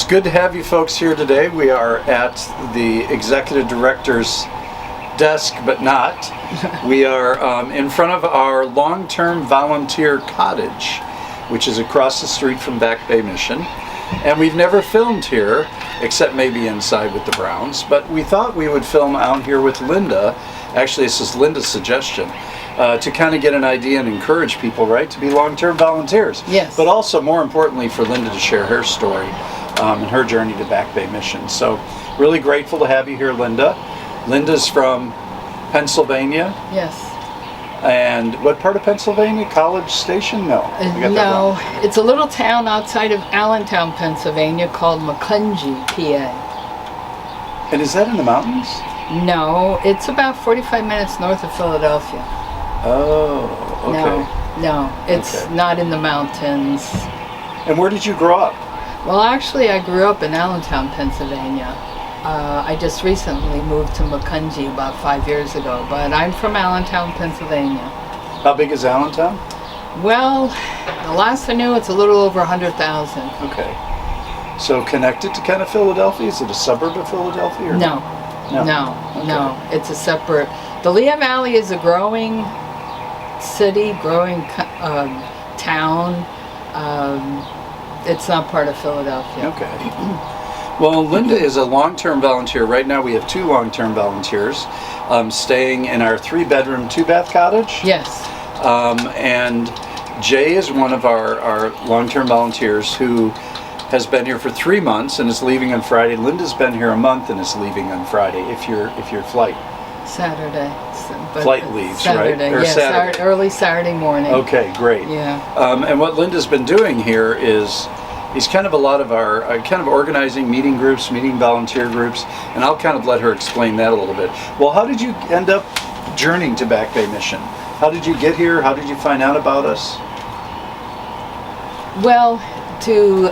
good to have you folks here today. We are at the executive director's desk, but not. We are in front of our long-term volunteer cottage, which is across the street from Back Bay Mission. And we've never filmed here, except maybe inside with the Browns, but we thought we would film out here with Linda. Actually, this is Linda's suggestion, to kind of get an idea and encourage people, right, to be long-term volunteers. Yes. But also, more importantly, for Linda to share her story and her journey to Back Bay Mission. So, really grateful to have you here, Linda. Linda's from Pennsylvania. Yes. And what part of Pennsylvania? College Station? No. No, it's a little town outside of Allentown, Pennsylvania called Macungie, PA. And is that in the mountains? No, it's about 45 minutes north of Philadelphia. Oh, okay. No, it's not in the mountains. And where did you grow up? Well, actually, I grew up in Allentown, Pennsylvania. I just recently moved to Macungie about 5 years ago, but I'm from Allentown, Pennsylvania. How big is Allentown? Well, the last I knew, it's a little over 100,000. Okay. So connected to kind of Philadelphia? Is it a suburb of Philadelphia? Or No. It's a separate. The Lehigh Valley is a growing city, growing town. It's not part of Philadelphia. Okay. Well, Linda is a long-term volunteer. Right now we have two long-term volunteers staying in our 3-bedroom, 2-bath cottage. Yes. And Jay is one of our long-term volunteers who has been here for 3 months and is leaving on Friday. Linda's been here a month and is leaving on Friday if your flight. Saturday. Flight leaves, Saturday, right? Or yes, Saturday. Early Saturday morning. Okay, great. Yeah. And what Linda's been doing here is kind of a lot of our kind of organizing meeting groups, meeting volunteer groups, and I'll kind of let her explain that a little bit. Well, how did you end up journeying to Back Bay Mission? How did you get here? How did you find out about us? Well, to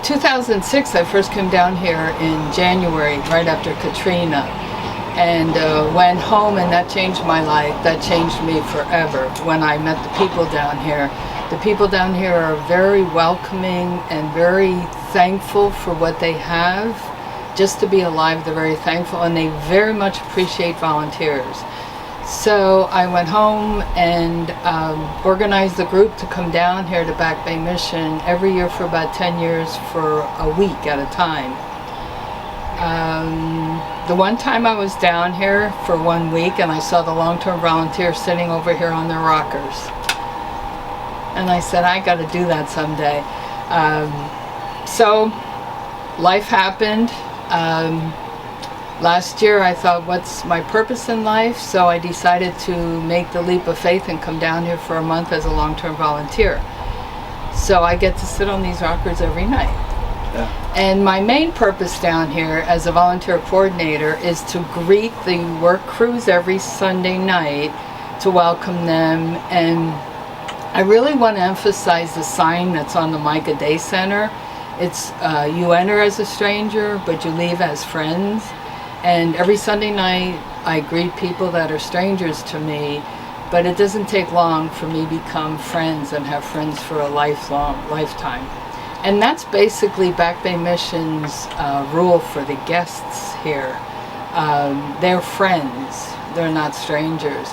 2006, I first came down here in January, right after Katrina, and went home, and that changed my life. That changed me forever when I met the people down here. The people down here are very welcoming and very thankful for what they have. Just to be alive, they're very thankful, and they very much appreciate volunteers. So I went home and organized the group to come down here to Back Bay Mission every year for about 10 years for a week at a time. The one time I was down here for 1 week and I saw the long-term volunteers sitting over here on their rockers. And I said, I got to do that someday. So life happened. Last year I thought, what's my purpose in life? So I decided to make the leap of faith and come down here for a month as a long-term volunteer. So I get to sit on these rockers every night. Yeah. And my main purpose down here as a volunteer coordinator is to greet the work crews every Sunday night, to welcome them, and I really want to emphasize the sign that's on the Micah Day Center. It's you enter as a stranger, but you leave as friends. And every Sunday night, I greet people that are strangers to me, but it doesn't take long for me to become friends and have friends for a lifetime. And that's basically Back Bay Mission's rule for the guests here. They're friends, they're not strangers.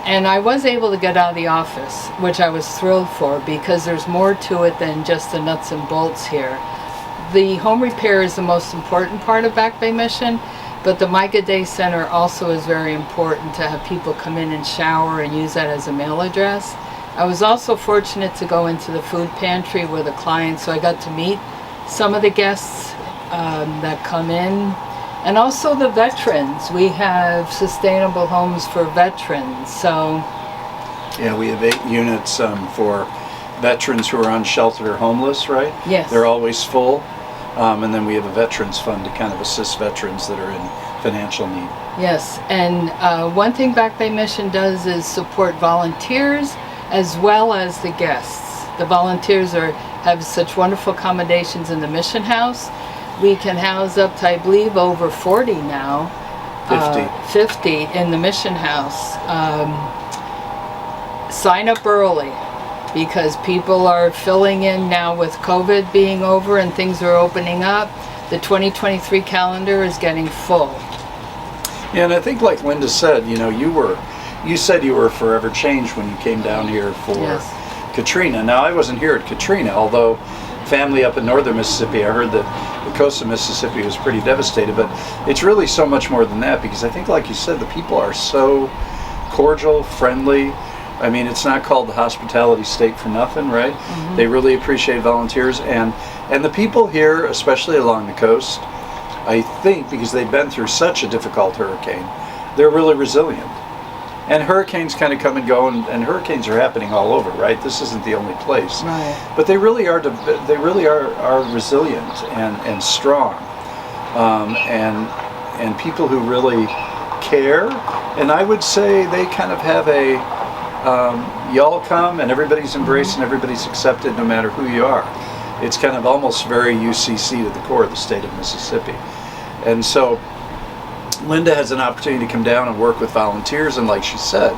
And I was able to get out of the office, which I was thrilled for, because there's more to it than just the nuts and bolts here. The home repair is the most important part of Back Bay Mission, but the Micah Day Center also is very important to have people come in and shower and use that as a mail address. I was also fortunate to go into the food pantry with a client, so I got to meet some of the guests that come in. And also the veterans. We have sustainable homes for veterans, so. Yeah, we have 8 units for veterans who are unsheltered or homeless, right? Yes. They're always full. And then we have a veterans fund to kind of assist veterans that are in financial need. Yes, and one thing Back Bay Mission does is support volunteers as well as the guests. The volunteers have such wonderful accommodations in the mission house. We can house up to, I believe, over 40 now. 50 in the mission house. Sign up early, because people are filling in now with COVID being over and things are opening up. the 2023 calendar is getting full. Yeah, and I think like Linda said, you said you were forever changed when you came down here for Yes. Katrina. Now, I wasn't here at Katrina, although family up in northern Mississippi, I heard that the coast of Mississippi was pretty devastated, but it's really so much more than that, because I think, like you said, the people are so cordial, friendly. I mean, it's not called the hospitality state for nothing, right? Mm-hmm. They really appreciate volunteers, and the people here, especially along the coast, I think because they've been through such a difficult hurricane, they're really resilient. And hurricanes kind of come and go, and hurricanes are happening all over, right? This isn't the only place. Right. But they really are resilient and strong, and people who really care. And I would say they kind of have a y'all come and everybody's embraced and everybody's accepted no matter who you are. It's kind of almost very UCC to the core of the state of Mississippi. And so Linda has an opportunity to come down and work with volunteers, and like she said,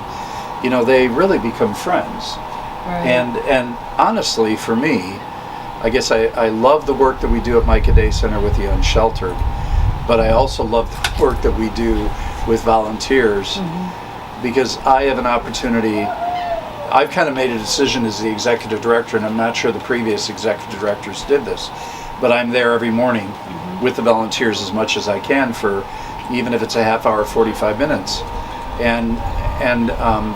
they really become friends. Right. And honestly, for me, I guess I love the work that we do at Micah Day Center with the unsheltered, but I also love the work that we do with volunteers, because I have an opportunity. I've kind of made a decision as the executive director, and I'm not sure the previous executive directors did this, but I'm there every morning with the volunteers as much as I can, for even if it's a half hour, 45 minutes, and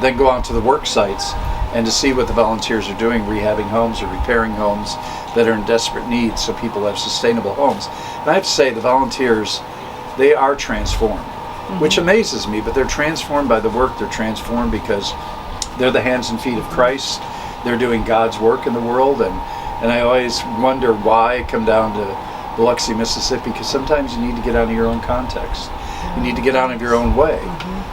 then go out to the work sites and to see what the volunteers are doing, rehabbing homes or repairing homes that are in desperate need so people have sustainable homes. And I have to say, the volunteers, they are transformed, which amazes me, but they're transformed by the work. They're transformed because they're the hands and feet of Christ. They're doing God's work in the world, and I always wonder why I come down to Biloxi, Mississippi, because sometimes you need to get out of your own context. You need to get out of your own way,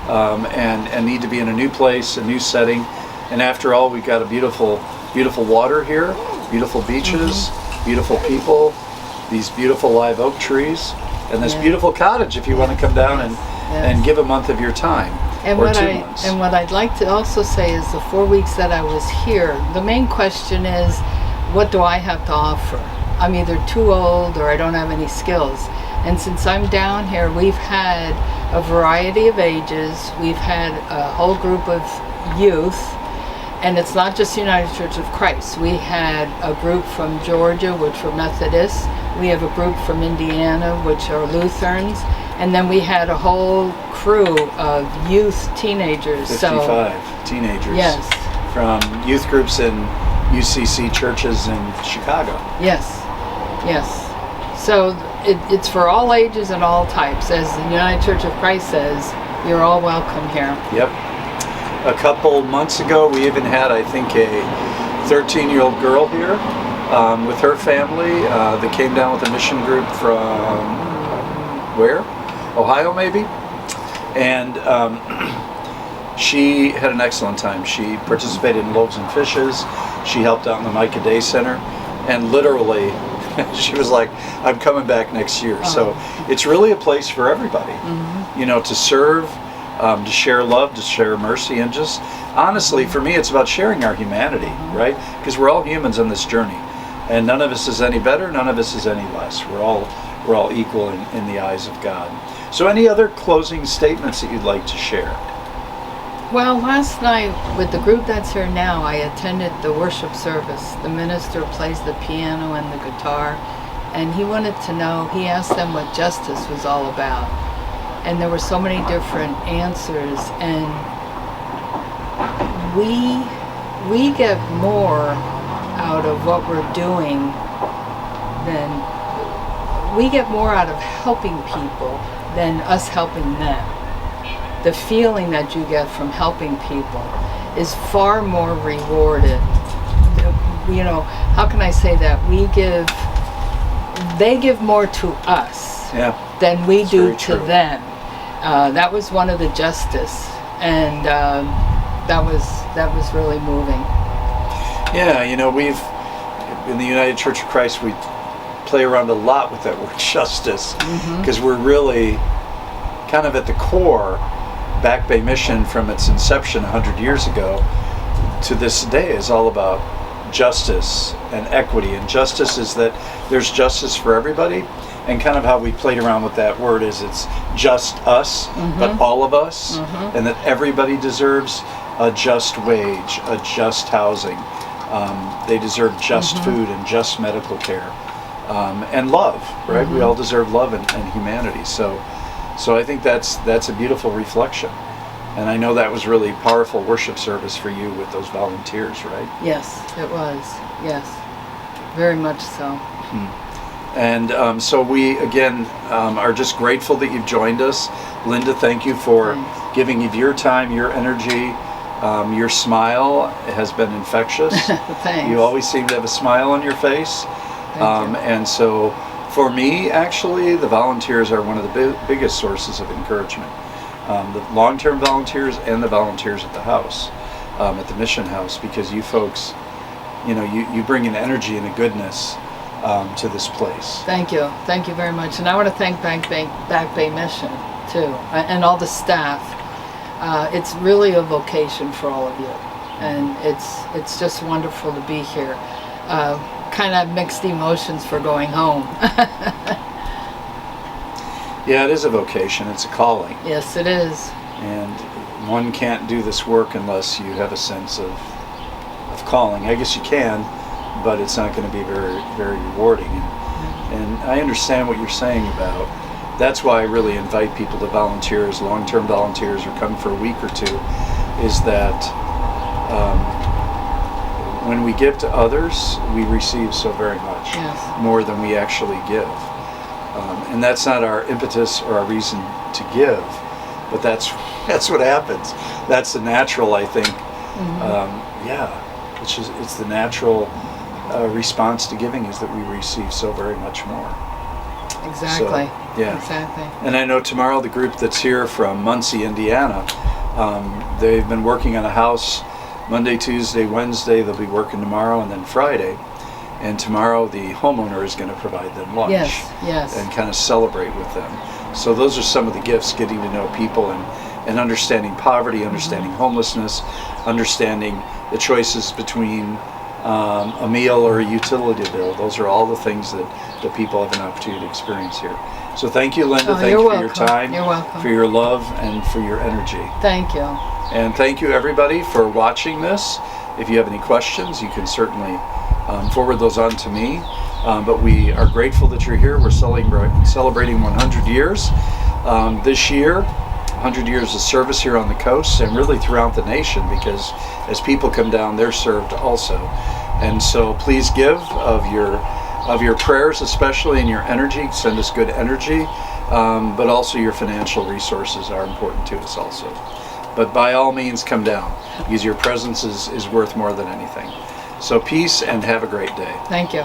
and need to be in a new place, a new setting. And after all, we've got a beautiful, beautiful water here, beautiful beaches, beautiful people, these beautiful live oak trees, and this beautiful cottage if you want to come down and give a month of your time, or 2 months. And what I'd like to also say is the 4 weeks that I was here, the main question is, what do I have to offer? I'm either too old or I don't have any skills. And since I'm down here, we've had a variety of ages. We've had a whole group of youth, and it's not just United Church of Christ. We had a group from Georgia, which were Methodists. We have a group from Indiana, which are Lutherans. And then we had a whole crew of youth teenagers. 55 teenagers. Yes. From youth groups in UCC churches in Chicago. Yes, yes. So it's for all ages and all types. As the United Church of Christ says, you're all welcome here. Yep. A couple months ago, we even had, I think, a 13-year-old girl here with her family. They came down with a mission group from, where? Ohio, maybe? And she had an excellent time. She participated in Loaves and Fishes. She helped out in the Micah Day Center. And literally, she was like, I'm coming back next year. So it's really a place for everybody, to serve, to share love, to share mercy, and just honestly, for me, it's about sharing our humanity, right? Because we're all humans on this journey, and none of us is any better, none of us is any less. We're all equal in the eyes of God. So any other closing statements that you'd like to share? Well, last night with the group that's here now, I attended the worship service. The minister plays the piano and the guitar, and he wanted to know, he asked them what justice was all about. And there were so many different answers, and we get more out of what we're doing we get more out of helping people than us helping them. The feeling that you get from helping people is far more rewarded. How can I say that? They give more to us than we do to them. That was one of the justice, and that was really moving. Yeah, we've, in the United Church of Christ, we play around a lot with that word justice, because we're really kind of at the core. Back Bay Mission, from its inception 100 years ago to this day, is all about justice and equity. And justice is that there's justice for everybody, and kind of how we played around with that word is it's just us, but all of us, and that everybody deserves a just wage, a just housing. They deserve just food and just medical care, and love, right? We all deserve love and humanity. So I think that's a beautiful reflection. And I know that was really powerful worship service for you with those volunteers, right? Yes, it was. Yes, very much so. And so we, again, are just grateful that you've joined us. Linda, thank you for giving of your time, your energy. Your smile has been infectious. Thanks. You always seem to have a smile on your face. And so for me, actually, the volunteers are one of the biggest sources of encouragement. The long-term volunteers and the volunteers at the house, at the mission house, because you folks, you bring an energy and a goodness to this place. Thank you very much. And I want to thank Back Bay Mission too, and all the staff. It's really a vocation for all of you, and it's just wonderful to be here. Kind of mixed emotions for going home. Yeah, it is a vocation. It's a calling. Yes, it is. And one can't do this work unless you have a sense of calling. I guess you can, but it's not going to be very, very rewarding. And I understand what you're saying about. That's why I really invite people to volunteer as long-term volunteers or come for a week or two, is that when we give to others, we receive so very much, more than we actually give. And that's not our impetus or our reason to give, but that's what happens. That's the natural, I think. It's the natural response to giving, is that we receive so very much more. Exactly. So, yeah. Exactly. And I know tomorrow the group that's here from Muncie, Indiana, they've been working on a house Monday, Tuesday, Wednesday. They'll be working tomorrow and then Friday. And tomorrow the homeowner is going to provide them lunch. Yes. And kind of celebrate with them. So those are some of the gifts, getting to know people and understanding poverty, understanding homelessness, understanding the choices between a meal or a utility bill. Those are all the things that people have an opportunity to experience here. So thank you, Linda. Thank you for your time, you're welcome, for your love, and for your energy. Thank you. And thank you, everybody, for watching this. If you have any questions, you can certainly forward those on to me. But we are grateful that you're here. We're celebrating 100 years this year. 100 years of service here on the coast and really throughout the nation, because as people come down, they're served also. And so please give of your prayers, especially, and your energy. Send us good energy, but also your financial resources are important to us also. But by all means, come down, because your presence is worth more than anything. So peace, and have a great day. Thank you.